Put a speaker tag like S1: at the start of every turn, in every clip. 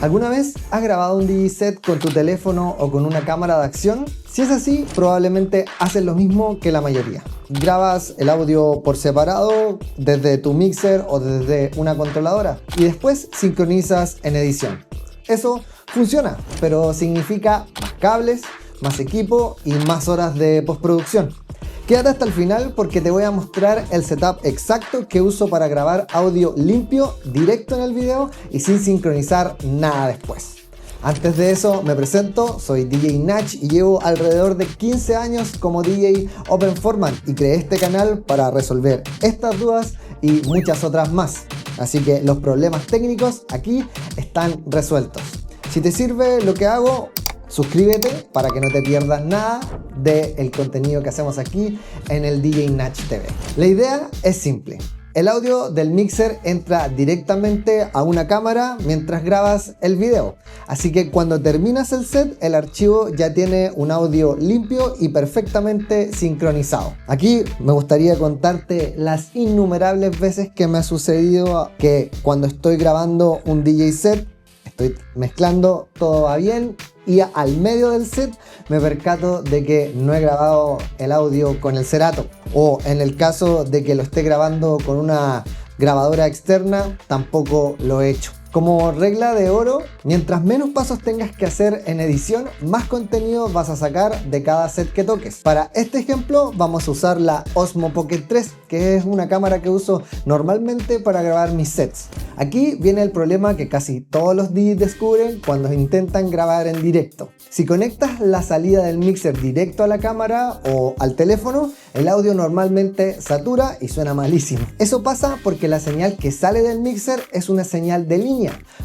S1: ¿Alguna vez has grabado un DJ set con tu teléfono o con una cámara de acción? Si es así, probablemente haces lo mismo que la mayoría. Grabas el audio por separado desde tu mixer o desde una controladora y después sincronizas en edición. Eso funciona, pero significa más cables, más equipo y más horas de postproducción. Quédate hasta el final porque te voy a mostrar el setup exacto que uso para grabar audio limpio, directo en el video y sin sincronizar nada después. Antes de eso me presento, soy DJ Nach y llevo alrededor de 15 años como DJ Open Format y creé este canal para resolver estas dudas y muchas otras más. Así que los problemas técnicos aquí están resueltos. Si te sirve lo que hago, suscríbete para que no te pierdas nada del contenido que hacemos aquí en el DJ Nach TV. La idea es simple. El audio del mixer entra directamente a una cámara mientras grabas el video. Así que cuando terminas el set, el archivo ya tiene un audio limpio y perfectamente sincronizado. Aquí me gustaría contarte las innumerables veces que me ha sucedido que cuando estoy grabando un DJ set, estoy mezclando, todo va bien y al medio del set me percato de que no he grabado el audio con el Serato, o en el caso de que lo esté grabando con una grabadora externa tampoco lo he hecho. Como regla de oro, mientras menos pasos tengas que hacer en edición, más contenido vas a sacar de cada set que toques. Para este ejemplo vamos a usar la Osmo Pocket 3, que es una cámara que uso normalmente para grabar mis sets. Aquí viene el problema que casi todos los DJs descubren cuando intentan grabar en directo. Si conectas la salida del mixer directo a la cámara o al teléfono, el audio normalmente satura y suena malísimo. Eso pasa porque la señal que sale del mixer es una señal de línea,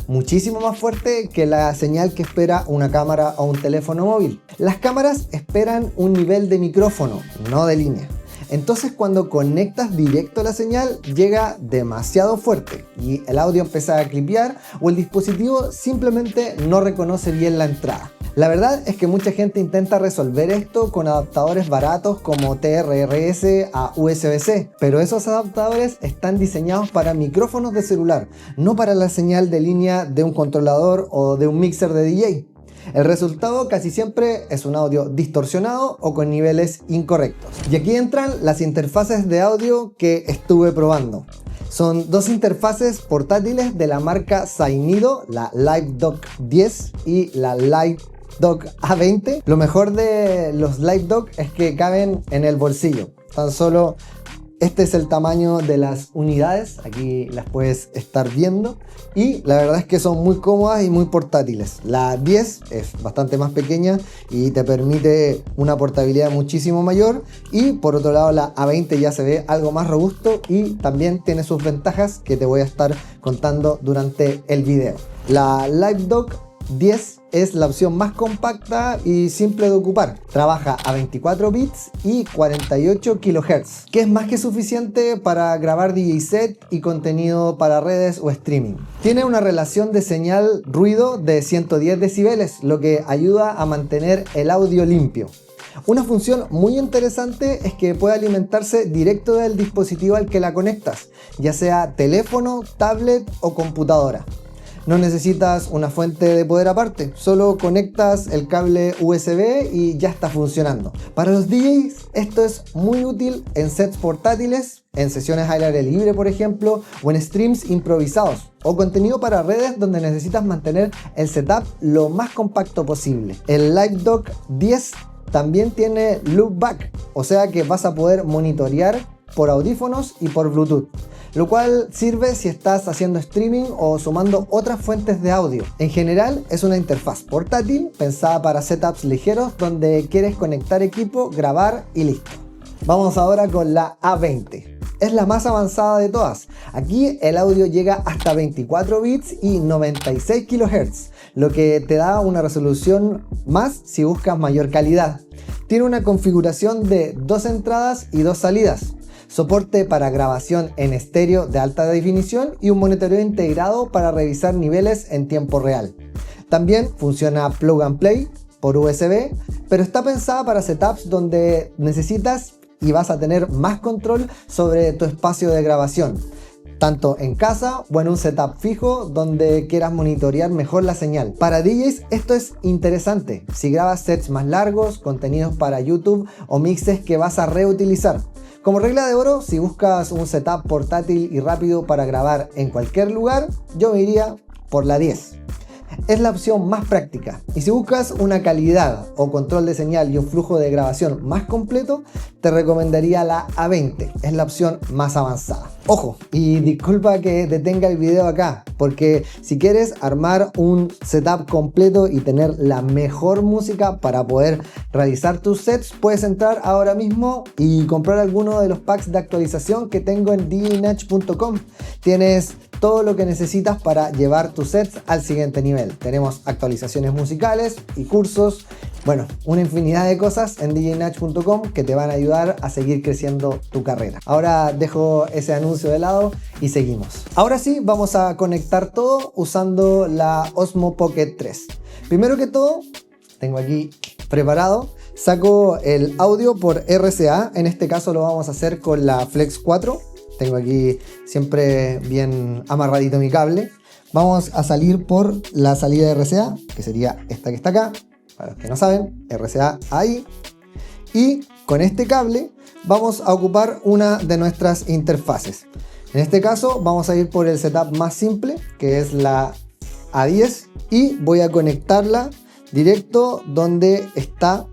S1: muchísimo más fuerte que la señal que espera una cámara o un teléfono móvil. Las cámaras esperan un nivel de micrófono, no de línea. Entonces cuando conectas directo la señal llega demasiado fuerte y el audio empieza a clipear o el dispositivo simplemente no reconoce bien la entrada. La verdad es que mucha gente intenta resolver esto con adaptadores baratos como TRRS a USB-C, pero esos adaptadores están diseñados para micrófonos de celular, no para la señal de línea de un controlador o de un mixer de DJ. El resultado casi siempre es un audio distorsionado o con niveles incorrectos. Y aquí entran las interfaces de audio que estuve probando. Son dos interfaces portátiles de la marca Sainido, la LiveDock 10 y la LiveDock A20. Lo mejor de los LiveDock es que caben en el bolsillo. Tan solo este es el tamaño de las unidades, aquí las puedes estar viendo y la verdad es que son muy cómodas y muy portátiles. La 10 es bastante más pequeña y te permite una portabilidad muchísimo mayor, y por otro lado la A20 ya se ve algo más robusto y también tiene sus ventajas que te voy a estar contando durante el video. La LiveDock 10 es la opción más compacta y simple de ocupar. Trabaja a 24 bits y 48 kHz, que es más que suficiente para grabar DJ set y contenido para redes o streaming. Tiene una relación de señal-ruido de 110 decibeles, lo que ayuda a mantener el audio limpio. Una función muy interesante es que puede alimentarse directo del dispositivo al que la conectas, ya sea teléfono, tablet o computadora. No necesitas una fuente de poder aparte, solo conectas el cable USB y ya está funcionando. Para los DJs esto es muy útil en sets portátiles, en sesiones al aire libre por ejemplo, o en streams improvisados, o contenido para redes donde necesitas mantener el setup lo más compacto posible. El LiveDock 10 también tiene loopback, o sea que vas a poder monitorear por audífonos y por Bluetooth, lo cual sirve si estás haciendo streaming o sumando otras fuentes de audio. En general es una interfaz portátil pensada para setups ligeros donde quieres conectar equipo, grabar y listo. Vamos ahora con la A20. Es la más avanzada de todas. Aquí el audio llega hasta 24 bits y 96 kHz, lo que te da una resolución más si buscas mayor calidad. Tiene una configuración de 2 entradas y 2 salidas. Soporte para grabación en estéreo de alta definición y un monitoreo integrado para revisar niveles en tiempo real. También funciona plug and play por USB, pero está pensada para setups donde necesitas y vas a tener más control sobre tu espacio de grabación. tanto en casa o en un setup fijo donde quieras monitorear mejor la señal. Para DJs esto es interesante si grabas sets más largos, contenidos para YouTube o mixes que vas a reutilizar. Como regla de oro, si buscas un setup portátil y rápido para grabar en cualquier lugar, yo me iría por la 10. Es la opción más práctica. Y si buscas una calidad o control de señal y un flujo de grabación más completo, te recomendaría la A20. Es la opción más avanzada. Ojo, y disculpa que detenga el video acá, porque si quieres armar un setup completo y tener la mejor música para poder realizar tus sets, puedes entrar ahora mismo y comprar alguno de los packs de actualización que tengo en djnach.com. Tienes todo lo que necesitas para llevar tus sets al siguiente nivel. Tenemos actualizaciones musicales y cursos, bueno, una infinidad de cosas en djnach.com que te van a ayudar a seguir creciendo tu carrera. Ahora dejo ese anuncio de lado y seguimos. Ahora sí, vamos a conectar todo usando la Osmo Pocket 3. Primero que todo, tengo aquí preparado, saco el audio por RCA. En este caso lo vamos a hacer con la Flex 4. Tengo aquí siempre bien amarradito mi cable. Vamos a salir por la salida de RCA, que sería esta que está acá. Para los que no saben, RCA ahí. Y con este cable vamos a ocupar una de nuestras interfaces. En este caso vamos a ir por el setup más simple, que es la A10. Y voy a conectarla directo donde está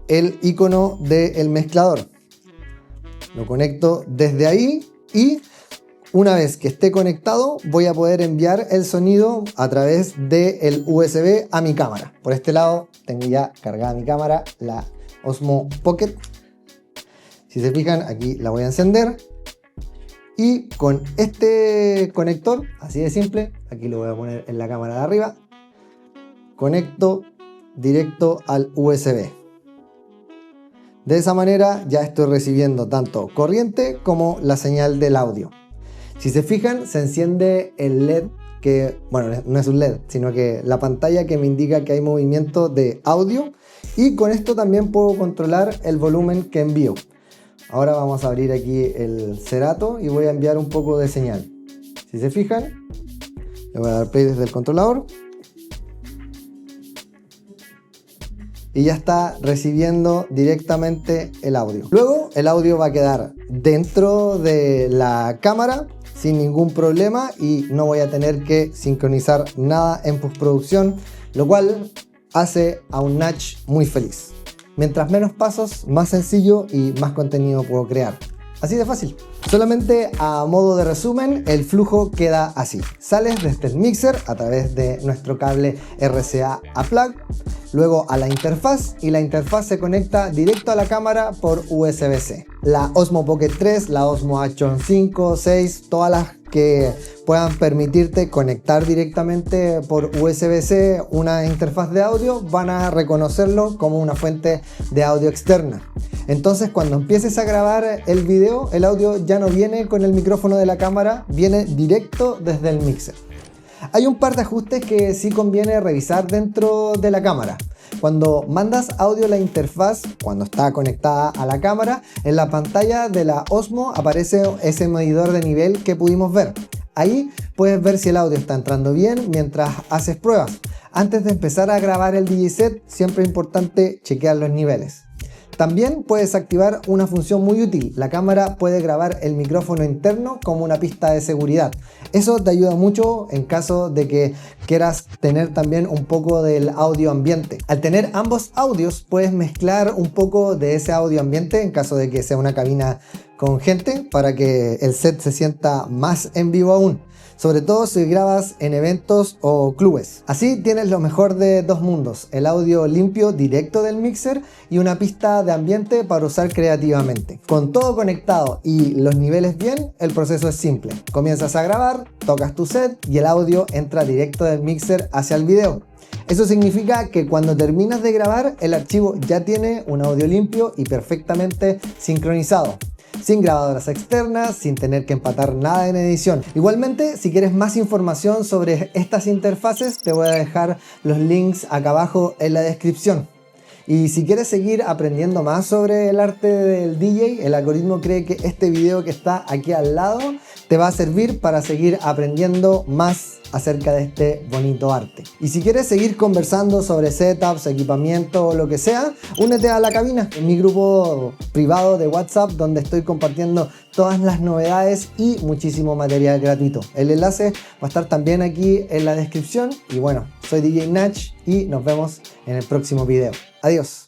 S1: el icono del mezclador. Lo conecto desde ahí y una vez que esté conectado voy a poder enviar el sonido a través del USB a mi cámara. Por este lado tengo ya cargada mi cámara, la Osmo Pocket. Si se fijan, aquí la voy a encender. Y con este conector, así de simple, aquí lo voy a poner en la cámara de arriba, conecto directo al USB. De esa manera ya estoy recibiendo tanto corriente como la señal del audio. Si se fijan, se enciende el LED que, bueno, no es un LED, sino que la pantalla que me indica que hay movimiento de audio, y con esto también puedo controlar el volumen que envío. Ahora vamos a abrir aquí el Serato y voy a enviar un poco de señal. Si se fijan, le voy a dar play desde el controlador. Y ya está recibiendo directamente el audio. Luego el audio va a quedar dentro de la cámara sin ningún problema y no voy a tener que sincronizar nada en postproducción, lo cual hace a un Nach muy feliz. Mientras menos pasos, más sencillo y más contenido puedo crear. Así de fácil. Solamente a modo de resumen, el flujo queda así. Sales desde el mixer a través de nuestro cable RCA a plug, luego a la interfaz, y la interfaz se conecta directo a la cámara por USB-C. La Osmo Pocket 3, la Osmo Action 5, 6, todas las que puedan permitirte conectar directamente por USB-C una interfaz de audio van a reconocerlo como una fuente de audio externa. Entonces cuando empieces a grabar el video, el audio ya no viene con el micrófono de la cámara, viene directo desde el mixer. Hay un par de ajustes que sí conviene revisar dentro de la cámara. Cuando mandas audio a la interfaz, cuando está conectada a la cámara, en la pantalla de la Osmo aparece ese medidor de nivel que pudimos ver. Ahí puedes ver si el audio está entrando bien mientras haces pruebas. Antes de empezar a grabar el DJ set, siempre es importante chequear los niveles. También puedes activar una función muy útil. La cámara puede grabar el micrófono interno como una pista de seguridad. Eso te ayuda mucho en caso de que quieras tener también un poco del audio ambiente. Al tener ambos audios puedes mezclar un poco de ese audio ambiente en caso de que sea una cabina con gente para que el set se sienta más en vivo aún. Sobre todo si grabas en eventos o clubes. Así tienes lo mejor de dos mundos, el audio limpio directo del mixer y una pista de ambiente para usar creativamente. Con todo conectado y los niveles bien, el proceso es simple. Comienzas a grabar, tocas tu set y el audio entra directo del mixer hacia el video. Eso significa que cuando terminas de grabar, el archivo ya tiene un audio limpio y perfectamente sincronizado, sin grabadoras externas, sin tener que empatar nada en edición. Igualmente, si quieres más información sobre estas interfaces, te voy a dejar los links acá abajo en la descripción. Y si quieres seguir aprendiendo más sobre el arte del DJ, el algoritmo cree que este video que está aquí al lado te va a servir para seguir aprendiendo más acerca de este bonito arte. Y si quieres seguir conversando sobre setups, equipamiento o lo que sea, únete a La Cabina, en mi grupo privado de WhatsApp, donde estoy compartiendo todas las novedades y muchísimo material gratuito. El enlace va a estar también aquí en la descripción. Y bueno, soy DJ Nach y nos vemos en el próximo video. Adiós.